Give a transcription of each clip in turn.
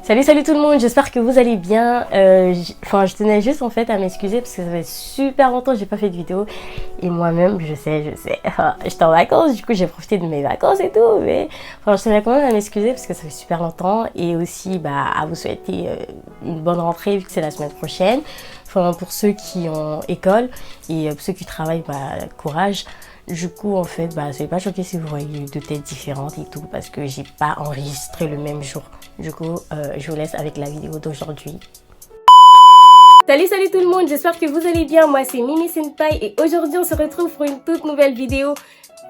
Salut tout le monde, j'espère que vous allez bien. Je tenais juste en fait à m'excuser parce que ça fait super longtemps que j'ai pas fait de vidéo. Et moi-même, je sais, j'étais en vacances, du coup j'ai profité de mes vacances et tout. Mais je tenais quand même à m'excuser parce que ça fait super longtemps. Et aussi à vous souhaiter une bonne rentrée vu que c'est la semaine prochaine. Pour ceux qui ont école et pour ceux qui travaillent, courage. Du coup, en fait, soyez pas choqués si vous voyez deux têtes différentes et tout parce que j'ai pas enregistré le même jour. Du coup, je vous laisse avec la vidéo d'aujourd'hui. Salut tout le monde, j'espère que vous allez bien. Moi, c'est Mimi Senpai et aujourd'hui, on se retrouve pour une toute nouvelle vidéo.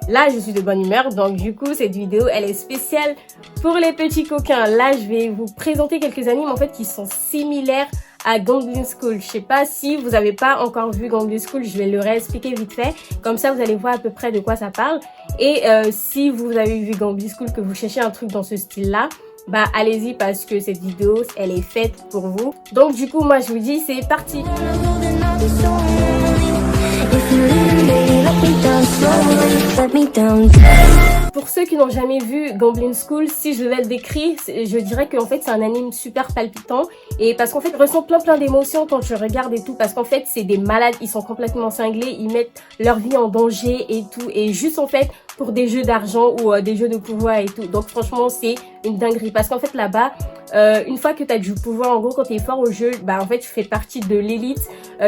Là, je suis de bonne humeur, donc du coup, cette vidéo, elle est spéciale pour les petits coquins. Là, je vais vous présenter quelques animes en fait qui sont similaires à Gambling School. Je sais pas si vous avez pas encore vu Gambling School, je vais le réexpliquer vite fait. Comme ça, vous allez voir à peu près de quoi ça parle. Et si vous avez vu Gambling School, que vous cherchez un truc dans ce style-là, allez-y parce que cette vidéo, elle est faite pour vous. Donc du coup, moi, je vous dis, c'est parti. Pour ceux qui n'ont jamais vu Gambling School, si je devais le décrire, je dirais qu'en fait c'est un anime super palpitant et parce qu'en fait je ressens plein d'émotions quand je regarde et tout parce qu'en fait c'est des malades, ils sont complètement cinglés, ils mettent leur vie en danger et tout et juste en fait pour des jeux d'argent ou des jeux de pouvoir et tout. Donc franchement c'est une dinguerie parce qu'en fait là-bas une fois que tu as du pouvoir, en gros quand tu es fort au jeu, en fait tu fais partie de l'élite,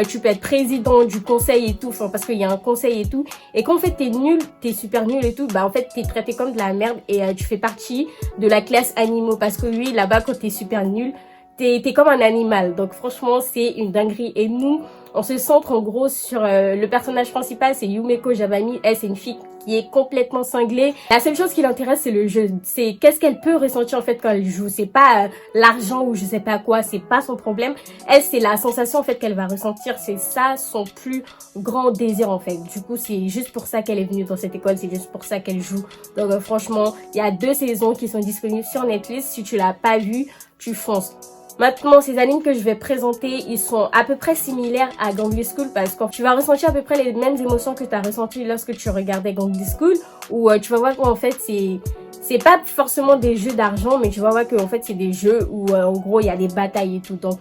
tu peux être président du conseil et tout, parce qu'il y a un conseil et tout. Et quand en fait t'es nul, t'es super nul et tout, en fait t'es traité comme de la merde et tu fais partie de la classe animaux parce que oui, là-bas quand t'es super nul, t'es comme un animal. Donc franchement c'est une dinguerie et nous on se centre en gros sur le personnage principal, c'est Yumeko Javami. Elle c'est une fille qui est complètement cinglée. La seule chose qui l'intéresse c'est le jeu, c'est qu'est-ce qu'elle peut ressentir en fait quand elle joue. C'est pas l'argent ou je sais pas quoi, c'est pas son problème. Elle c'est la sensation en fait qu'elle va ressentir, c'est ça son plus grand désir en fait. Du coup c'est juste pour ça qu'elle est venue dans cette école, c'est juste pour ça qu'elle joue. Donc franchement il y a 2 saisons qui sont disponibles sur Netflix. Si tu l'as pas vu, tu fonces. Maintenant, ces animes que je vais présenter, ils sont à peu près similaires à Gambling School parce que tu vas ressentir à peu près les mêmes émotions que tu as ressenties lorsque tu regardais Gambling School où tu vas voir qu'en fait c'est pas forcément des jeux d'argent mais tu vas voir qu'en fait c'est des jeux où en gros il y a des batailles et tout. Donc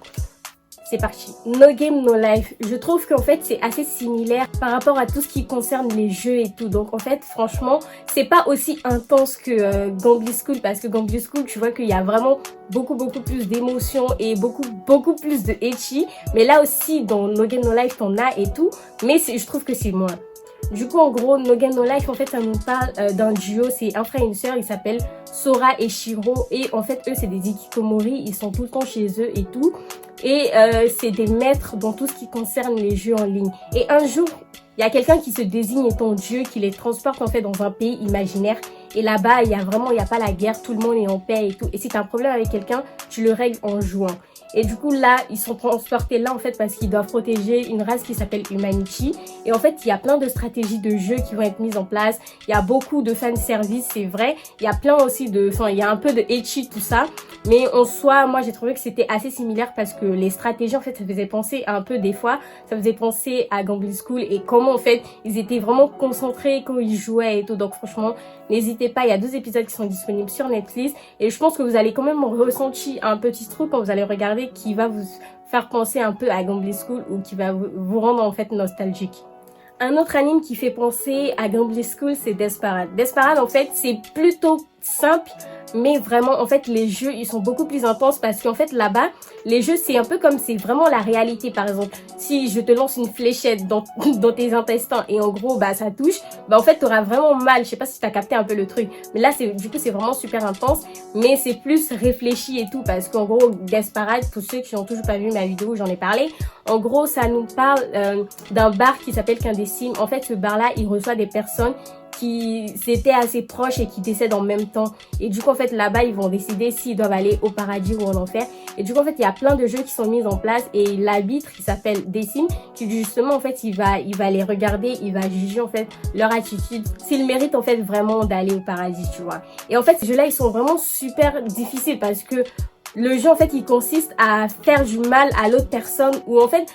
c'est parti. No Game No Life. Je trouve qu'en fait c'est assez similaire par rapport à tout ce qui concerne les jeux et tout. Donc en fait franchement c'est pas aussi intense que Gambling School parce que Gambling School tu vois qu'il y a vraiment beaucoup plus d'émotions et beaucoup plus de ecchi. Mais là aussi dans No Game No Life t'en as et tout. Mais je trouve que c'est moins. Du coup, en gros, No Game No Life, en fait, ça nous parle d'un duo, c'est un frère et une sœur, ils s'appellent Sora et Shiro. Et en fait, eux, c'est des hikikomori, ils sont tout le temps chez eux et tout. Et c'est des maîtres dans tout ce qui concerne les jeux en ligne. Et un jour, il y a quelqu'un qui se désigne étant Dieu, qui les transporte en fait dans un pays imaginaire. Et là-bas, il y a pas la guerre, tout le monde est en paix et tout. Et si tu as un problème avec quelqu'un, tu le règles en jouant. Et du coup, là, ils sont transportés là, en fait, parce qu'ils doivent protéger une race qui s'appelle Humanity. Et en fait, il y a plein de stratégies de jeu qui vont être mises en place. Il y a beaucoup de fanservice, c'est vrai. Il y a plein aussi il y a un peu de ecchi, tout ça. Mais en soi, moi, j'ai trouvé que c'était assez similaire parce que les stratégies, en fait, ça faisait penser un peu des fois. Ça faisait penser à Gambling School et comment, en fait, ils étaient vraiment concentrés quand ils jouaient et tout. Donc, franchement, n'hésitez pas, il y a 2 épisodes qui sont disponibles sur Netflix. Et je pense que vous allez quand même ressentir un petit truc quand vous allez regarder qui va vous faire penser un peu à Gambling School ou qui va vous rendre en fait nostalgique. Un autre anime qui fait penser à Gambling School, c'est Desperate. Desperate, en fait, c'est plutôt simple, mais vraiment, en fait, les jeux, ils sont beaucoup plus intenses parce qu'en fait, là-bas, les jeux, c'est un peu comme c'est vraiment la réalité. Par exemple, si je te lance une fléchette dans tes intestins et en gros, ça touche, en fait, t'auras vraiment mal. Je sais pas si t'as capté un peu le truc. Mais là, du coup, c'est vraiment super intense, mais c'est plus réfléchi et tout parce qu'en gros, Desperate, pour ceux qui n'ont toujours pas vu ma vidéo où j'en ai parlé, en gros, ça nous parle d'un bar qui s'appelle Candécime. En fait, ce bar-là, il reçoit des personnes qui étaient assez proches et qui décèdent en même temps. Et du coup, en fait, là-bas, ils vont décider s'ils doivent aller au paradis ou en enfer. Et du coup, en fait, il y a plein de jeux qui sont mis en place. Et l'arbitre, il s'appelle Décime, qui justement, en fait, il va les regarder, il va juger, en fait, leur attitude, s'ils méritent, en fait, vraiment d'aller au paradis, tu vois. Et en fait, ces jeux-là, ils sont vraiment super difficiles parce que le jeu, en fait, il consiste à faire du mal à l'autre personne ou en fait,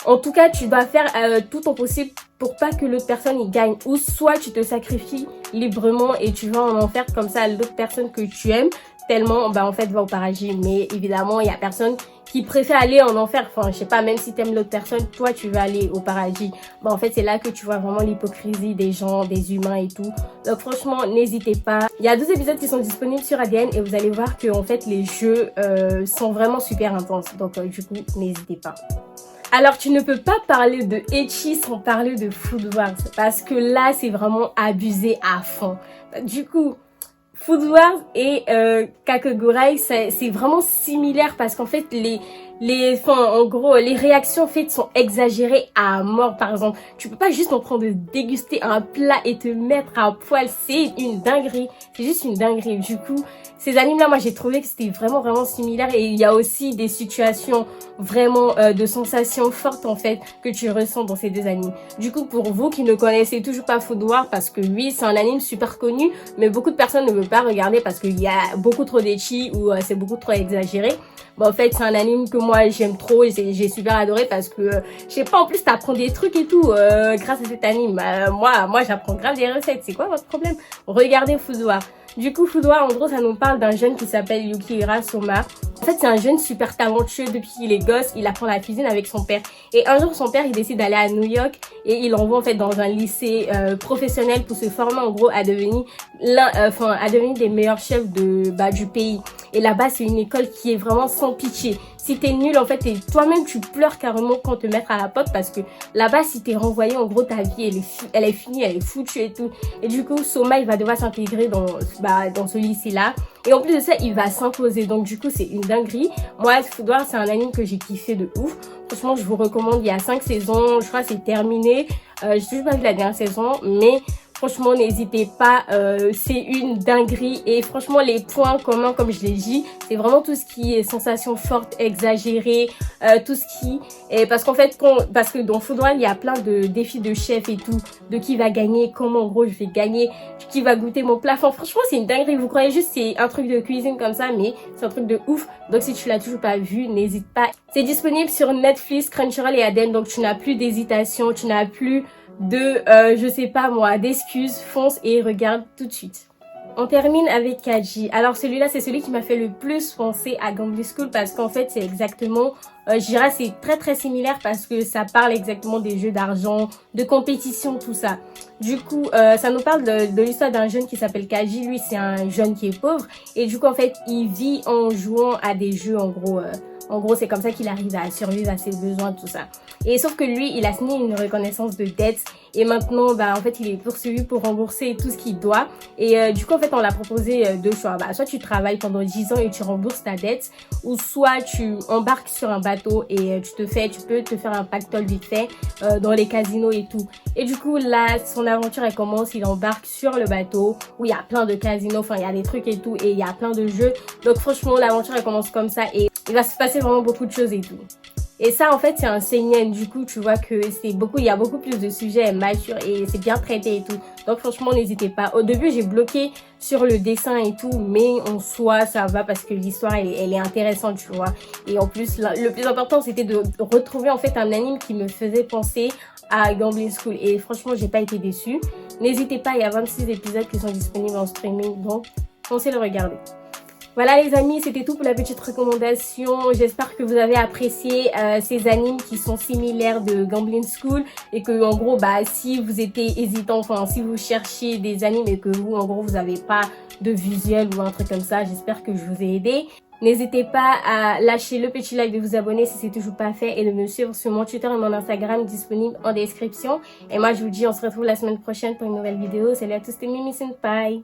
en tout cas, tu dois faire tout ton possible pour pas que l'autre personne y gagne. Ou soit tu te sacrifies librement et tu vas en enfer comme ça à l'autre personne que tu aimes tellement, bah en fait va au paradis. Mais évidemment, il y a personne qui préfère aller en enfer. Enfin, je sais pas, même si t'aimes l'autre personne, toi tu vas aller au paradis. Bah en fait, c'est là que tu vois vraiment l'hypocrisie des gens, des humains et tout. Donc franchement, n'hésitez pas. Il y a 12 épisodes qui sont disponibles sur ADN et vous allez voir que en fait les jeux sont vraiment super intenses. Donc du coup, n'hésitez pas. Alors, tu ne peux pas parler de ecchi sans parler de Food Wars parce que là, c'est vraiment abusé à fond. Du coup, Food Wars et Kakegurui, c'est vraiment similaire parce qu'en fait, en gros, les réactions faites sont exagérées à mort. Par exemple, tu peux pas juste en train de déguster un plat et te mettre à poil. C'est une dinguerie. C'est juste une dinguerie. Du coup, ces animes-là, moi, j'ai trouvé que c'était vraiment similaire. Et il y a aussi des situations vraiment de sensations fortes, en fait, que tu ressens dans ces deux animes. Du coup, pour vous qui ne connaissez toujours pas Food Wars, parce que oui, c'est un anime super connu, mais beaucoup de personnes ne veulent pas regarder parce qu'il y a beaucoup trop d'ecchi ou c'est beaucoup trop exagéré. Bon, en fait, c'est un anime que moi, j'aime trop et j'ai super adoré parce que, je sais pas, en plus, t'apprends des trucs et tout grâce à cet anime. Moi, j'apprends grave des recettes. C'est quoi votre problème? Regardez Food Wars. Du coup, Food Wars, en gros, ça nous parle d'un jeune qui s'appelle Yukihira Soma. En fait, c'est un jeune super talentueux depuis qu'il est gosse. Il apprend la cuisine avec son père. Et un jour, son père, il décide d'aller à New York et il l'envoie en fait dans un lycée professionnel pour se former en gros à devenir des meilleurs chefs du pays. Et là-bas, c'est une école qui est vraiment sans pitié. Si t'es nul, en fait, toi-même, tu pleures carrément quand te mettre à la pote parce que là-bas, si t'es renvoyé, en gros, ta vie, elle est finie, elle est foutue et tout. Et du coup, Soma, il va devoir s'intégrer dans ce lycée-là. Et en plus de ça, il va s'imposer. Donc, du coup, c'est une dinguerie. Moi, Food Wars, c'est un anime que j'ai kiffé de ouf. Franchement, je vous recommande. Il y a 5 saisons. Je crois que c'est terminé. J'ai toujours pas vu la dernière saison, mais franchement, n'hésitez pas, c'est une dinguerie. Et franchement, les points communs, comme je l'ai dit, c'est vraiment tout ce qui est sensation forte, exagérée, tout ce qui est... Parce qu'en fait, parce que dans Food Wars, il y a plein de défis de chef et tout, de qui va gagner, comment en gros je vais gagner, qui va goûter mon plat. Enfin, franchement, c'est une dinguerie. Vous croyez juste c'est un truc de cuisine comme ça, mais c'est un truc de ouf. Donc, si tu l'as toujours pas vu, n'hésite pas. C'est disponible sur Netflix, Crunchyroll et ADN, donc tu n'as plus d'hésitation, tu n'as plus je sais pas moi, d'excuses, fonce et regarde tout de suite. On termine avec Kaji. Alors celui-là, c'est celui qui m'a fait le plus penser à Gambling School parce qu'en fait, c'est exactement, je dirais, c'est très similaire parce que ça parle exactement des jeux d'argent, de compétition, tout ça. Du coup, ça nous parle de l'histoire d'un jeune qui s'appelle Kaji. Lui, c'est un jeune qui est pauvre et du coup, en fait, il vit en jouant à des jeux, en gros, c'est comme ça qu'il arrive à survivre à ses besoins, tout ça. Et sauf que lui, il a signé une reconnaissance de dette et maintenant, en fait, il est poursuivi pour rembourser tout ce qu'il doit. Et du coup, en fait, on l'a proposé deux choix. Soit tu travailles pendant 10 ans et tu rembourses ta dette, ou soit tu embarques sur un bateau et tu peux te faire un pactole vite fait dans les casinos et tout. Et du coup, là, son aventure, elle commence. Il embarque sur le bateau où il y a plein de casinos, enfin, il y a des trucs et tout, et il y a plein de jeux. Donc, franchement, l'aventure, elle commence comme ça et il va se passer vraiment beaucoup de choses et tout. Et ça, en fait, c'est un seinen. Du coup, tu vois que il y a beaucoup plus de sujets matures et c'est bien traité et tout. Donc, franchement, n'hésitez pas. Au début, j'ai bloqué sur le dessin et tout, mais en soi, ça va parce que l'histoire, elle est intéressante, tu vois. Et en plus, le plus important, c'était de retrouver, en fait, un anime qui me faisait penser à Gambling School. Et franchement, j'ai pas été déçue. N'hésitez pas, il y a 26 épisodes qui sont disponibles en streaming, donc foncez le regarder. Voilà les amis, c'était tout pour la petite recommandation. J'espère que vous avez apprécié ces animes qui sont similaires de Gambling School et que en gros, si vous étiez hésitant, enfin si vous cherchiez des animes et que vous, en gros, vous n'avez pas de visuel ou un truc comme ça, j'espère que je vous ai aidé. N'hésitez pas à lâcher le petit like, de vous abonner si c'est toujours pas fait et de me suivre sur mon Twitter et mon Instagram disponible en description. Et moi, je vous dis, on se retrouve la semaine prochaine pour une nouvelle vidéo. Salut à tous, c'était Mimi Senpai.